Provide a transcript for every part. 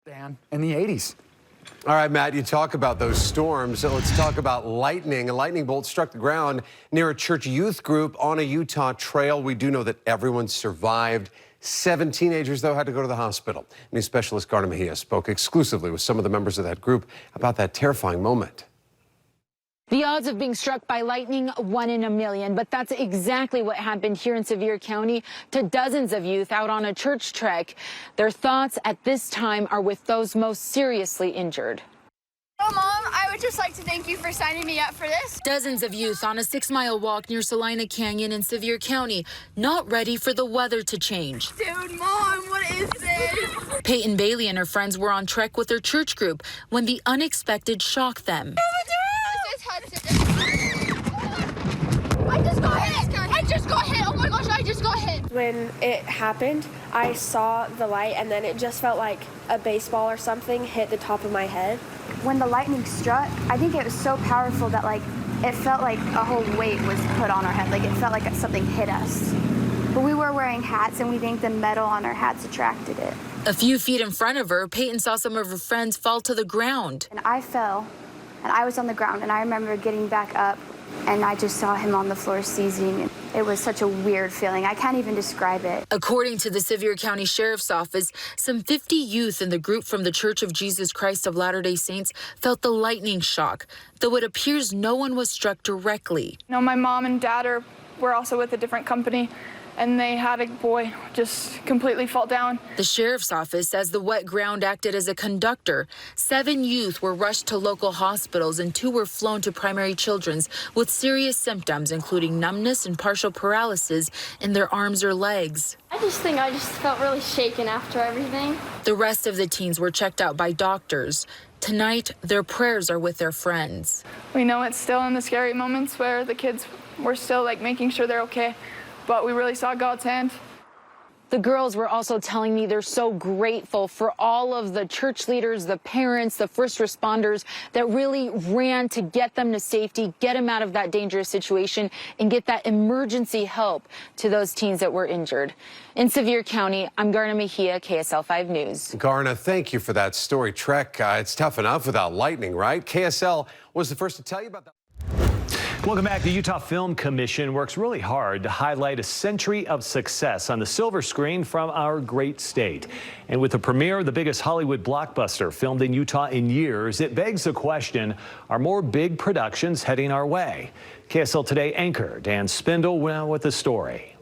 Dan, in the 80s. All right, Matt, you talk about those storms. So let's talk about lightning. A lightning bolt struck the ground near a church youth group on a Utah trail. We do know that everyone survived. 7 teenagers, though, had to go to the hospital. News specialist Garna Mejia spoke exclusively with some of the members of that group about that terrifying moment. The odds of being struck by lightning, 1 in a million. But that's exactly what happened here in Sevier County to dozens of youth out on a church trek. Their thoughts at this time are with those most seriously injured. Oh, Mom, I would just like to thank you for signing me up for this. Dozens of youth on a 6-mile walk near Salina Canyon in Sevier County, not ready for the weather to change. Dude, Mom, what is this? Peyton Bailey and her friends were on trek with their church group when the unexpected shocked them. I just got hit. Oh my gosh, I just got hit. When it happened, I saw the light and then it just felt like a baseball or something hit the top of my head. When the lightning struck, I think it was so powerful that it felt like a whole weight was put on our head. Like it felt like something hit us. But we were wearing hats and we think the metal on our hats attracted it. A few feet in front of her, Peyton saw some of her friends fall to the ground. And I fell and I was on the ground and I remember getting back up and I just saw him on the floor seizing. It was such a weird feeling. I can't even describe it. According to the Sevier County Sheriff's Office, some 50 youth in the group from the Church of Jesus Christ of Latter-day Saints felt the lightning shock, though it appears no one was struck directly. You know, my mom and dad were also with a different company, and they had a boy just completely fall down. The sheriff's office says the wet ground acted as a conductor. 7 youth were rushed to local hospitals and 2 were flown to Primary Children's with serious symptoms, including numbness and partial paralysis in their arms or legs. I just felt really shaken after everything. The rest of the teens were checked out by doctors. Tonight, their prayers are with their friends. We know it's still in the scary moments where the kids were still making sure they're okay, but we really saw God's hand. The girls were also telling me they're so grateful for all of the church leaders, the parents, the first responders that really ran to get them to safety, get them out of that dangerous situation, and get that emergency help to those teens that were injured. In Sevier County, I'm Garna Mejia, KSL-5 News. Garna, thank you for that story. Trek, it's tough enough without lightning, right? KSL was the first to tell you about that. Welcome back. The Utah Film Commission works really hard to highlight a century of success on the silver screen from our great state. And with the premiere of the biggest Hollywood blockbuster filmed in Utah in years, it begs the question, are more big productions heading our way? KSL Today anchor Dan Spindle went out with the story.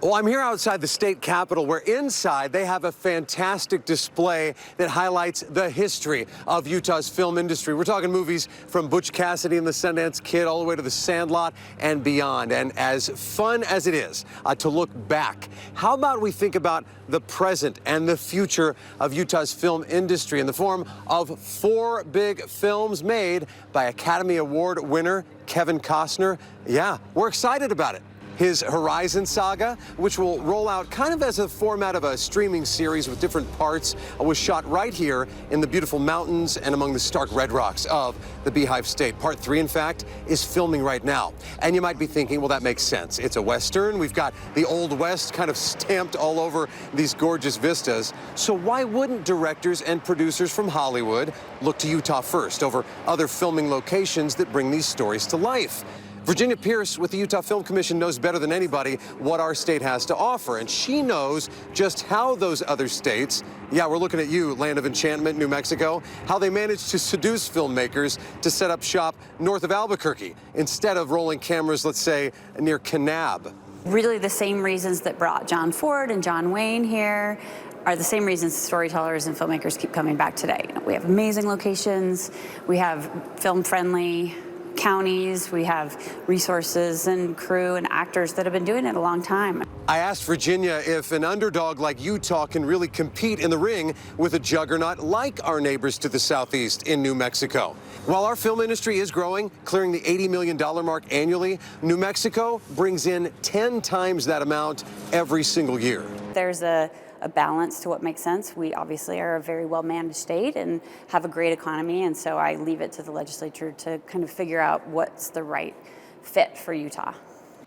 Well, I'm here outside the state capitol where inside they have a fantastic display that highlights the history of Utah's film industry. We're talking movies from Butch Cassidy and the Sundance Kid all the way to The Sandlot and beyond. And as fun as it is to look back, how about we think about the present and the future of Utah's film industry in the form of 4 big films made by Academy Award winner Kevin Costner? Yeah, we're excited about it. His Horizon saga, which will roll out kind of as a format of a streaming series with different parts, was shot right here in the beautiful mountains and among the stark red rocks of the Beehive State. Part 3, in fact, is filming right now. And you might be thinking, well, that makes sense. It's a Western. We've got the Old West kind of stamped all over these gorgeous vistas. So why wouldn't directors and producers from Hollywood look to Utah first over other filming locations that bring these stories to life? Virginia Pierce with the Utah Film Commission knows better than anybody what our state has to offer, and she knows just how those other states, yeah, we're looking at you, Land of Enchantment, New Mexico, how they managed to seduce filmmakers to set up shop north of Albuquerque instead of rolling cameras, let's say, near Kanab. Really the same reasons that brought John Ford and John Wayne here are the same reasons storytellers and filmmakers keep coming back today. We have amazing locations, we have film-friendly counties, we have resources and crew and actors that have been doing it a long time. I asked Virginia if an underdog like Utah can really compete in the ring with a juggernaut like our neighbors to the southeast in New Mexico. While our film industry is growing, clearing the $80 million mark annually, New Mexico brings in 10 times that amount every single year. There's a balance to what makes sense. We obviously are a very well-managed state and have a great economy, and so I leave it to the legislature to kind of figure out what's the right fit for Utah.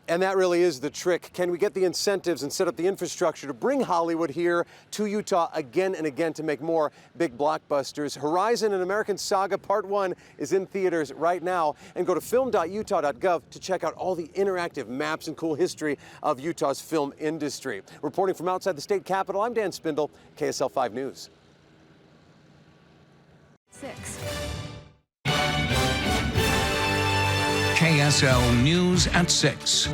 And that really is the trick. Can we get the incentives and set up the infrastructure to bring Hollywood here to Utah again and again to make more big blockbusters? Horizon, an American Saga Part 1 is in theaters right now. And go to film.utah.gov to check out all the interactive maps and cool history of Utah's film industry. Reporting from outside the state capitol, I'm Dan Spindle, KSL-5 News. 6. KSL News at 6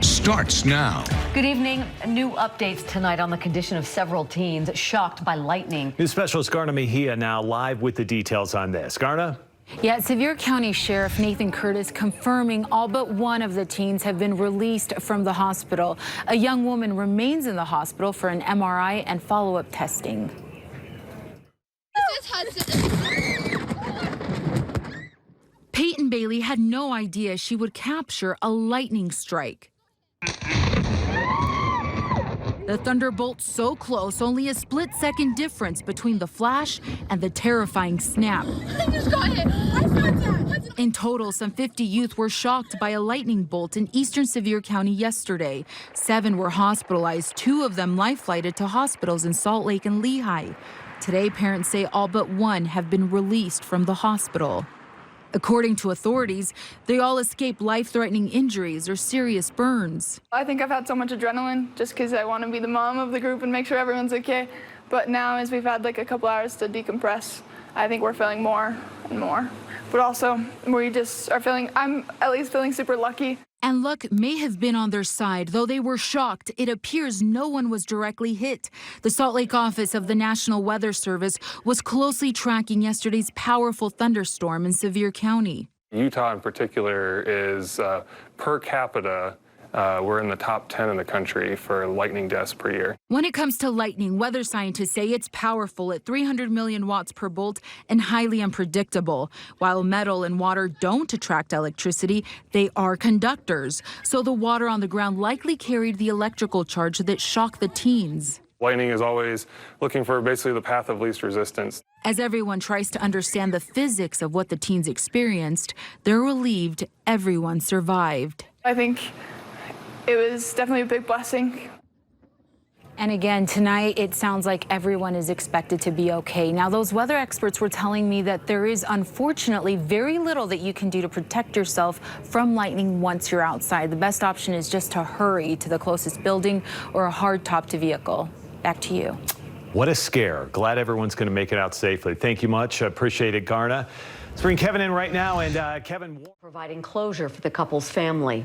starts now. Good evening. New updates tonight on the condition of several teens shocked by lightning. News specialist Garna Mejia now live with the details on this. Garna? Yeah, Sevier County Sheriff Nathan Curtis confirming all but one of the teens have been released from the hospital. A young woman remains in the hospital for an MRI and follow-up testing. This is Hudson. Peyton Bailey had no idea she would capture a lightning strike. The thunderbolt so close, only a split-second difference between the flash and the terrifying snap. I just got hit. I saw that. In total, some 50 youth were shocked by a lightning bolt in eastern Sevier County yesterday. 7 were hospitalized, 2 of them life-flighted to hospitals in Salt Lake and Lehigh. Today, parents say all but 1 have been released from the hospital. According to authorities, they all escaped life-threatening injuries or serious burns. I think I've had so much adrenaline just because I want to be the mom of the group and make sure everyone's okay. But now, as we've had like a couple hours to decompress, I think we're feeling more and more. But also, we just are feeling, I'm at least feeling super lucky. And luck may have been on their side, though they were shocked. It appears no one was directly hit. The Salt Lake office of the National Weather Service was closely tracking yesterday's powerful thunderstorm in Sevier County. Utah in particular is per capita, we're in the top 10 in the country for lightning deaths per year. When it comes to lightning, weather scientists say it's powerful at 300 million watts per bolt and highly unpredictable. While metal and water don't attract electricity, they are conductors. So the water on the ground likely carried the electrical charge that shocked the teens. Lightning is always looking for basically the path of least resistance. As everyone tries to understand the physics of what the teens experienced, they're relieved everyone survived. I think it was definitely a big blessing. And again, tonight, it sounds like everyone is expected to be okay. Now, those weather experts were telling me that there is unfortunately very little that you can do to protect yourself from lightning once you're outside. The best option is just to hurry to the closest building or a hard-topped vehicle. Back to you. What a scare. Glad everyone's going to make it out safely. Thank you much. Appreciate it, Garna. Let's bring Kevin in right now. And Kevin, Providing closure for the couple's family.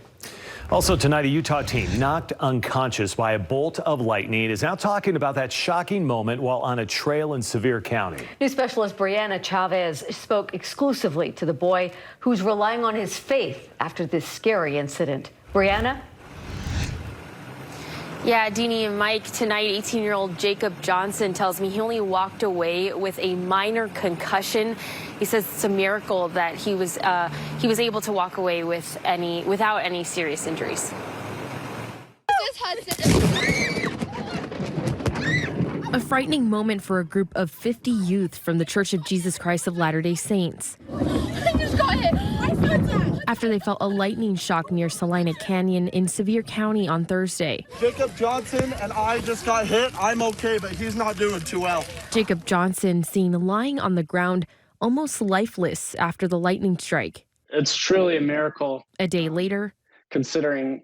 Also tonight, a Utah teen knocked unconscious by a bolt of lightning is now talking about that shocking moment while on a trail in Sevier County. News specialist Brianna Chavez spoke exclusively to the boy who's relying on his faith after this scary incident. Brianna? Yeah, Deanie and Mike, tonight 18-year-old Jacob Johnson tells me he only walked away with a minor concussion. He says it's a miracle that he was able to walk away without any serious injuries. This is Hudson. A frightening moment for a group of 50 youth from the Church of Jesus Christ of Latter-day Saints. I just got hit. I saw that. After they felt a lightning shock near Salina Canyon in Sevier County on Thursday. Jacob Johnson and I just got hit. I'm okay, but he's not doing too well. Jacob Johnson seen lying on the ground, almost lifeless after the lightning strike. It's truly a miracle. A day later, considering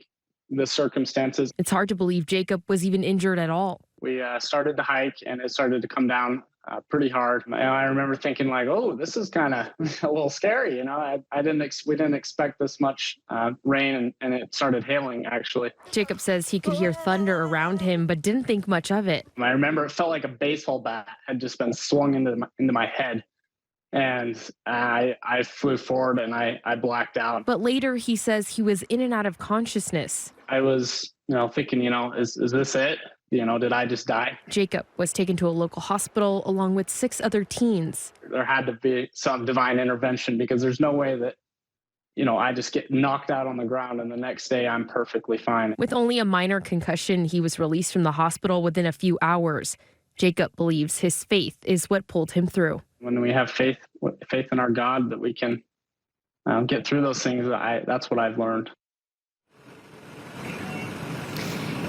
the circumstances, it's hard to believe Jacob was even injured at all. We started to hike and it started to come down pretty hard. And I remember thinking like, oh, this is kind of a little scary. You know, we didn't expect this much rain and it started hailing actually. Jacob says he could hear thunder around him, but didn't think much of it. I remember it felt like a baseball bat had just been swung into my head. And I flew forward and I blacked out. But later he says he was in and out of consciousness. I was, thinking, is this it? Did I just die? Jacob was taken to a local hospital along with 6 other teens. There had to be some divine intervention because there's no way that, I just get knocked out on the ground and the next day I'm perfectly fine. With only a minor concussion, he was released from the hospital within a few hours. Jacob believes his faith is what pulled him through. When we have faith in our God that we can get through those things, that's what I've learned.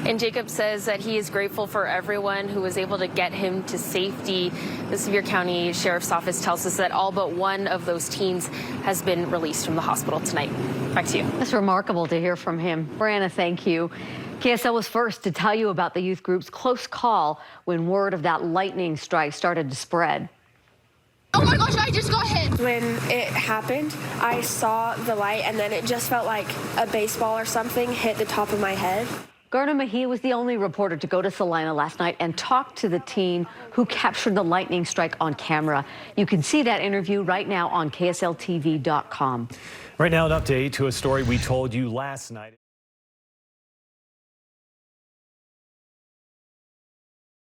And Jacob says that he is grateful for everyone who was able to get him to safety. The Sevier County Sheriff's Office tells us that all but one of those teens has been released from the hospital tonight. Back to you. It's remarkable to hear from him. Brianna, thank you. KSL was first to tell you about the youth group's close call when word of that lightning strike started to spread. Oh my gosh, I just got hit. When it happened, I saw the light and then it just felt like a baseball or something hit the top of my head. Garner Mahee was the only reporter to go to Salina last night and talk to the teen who captured the lightning strike on camera. You can see that interview right now on KSL-TV.com. Right now, an update to a story we told you last night.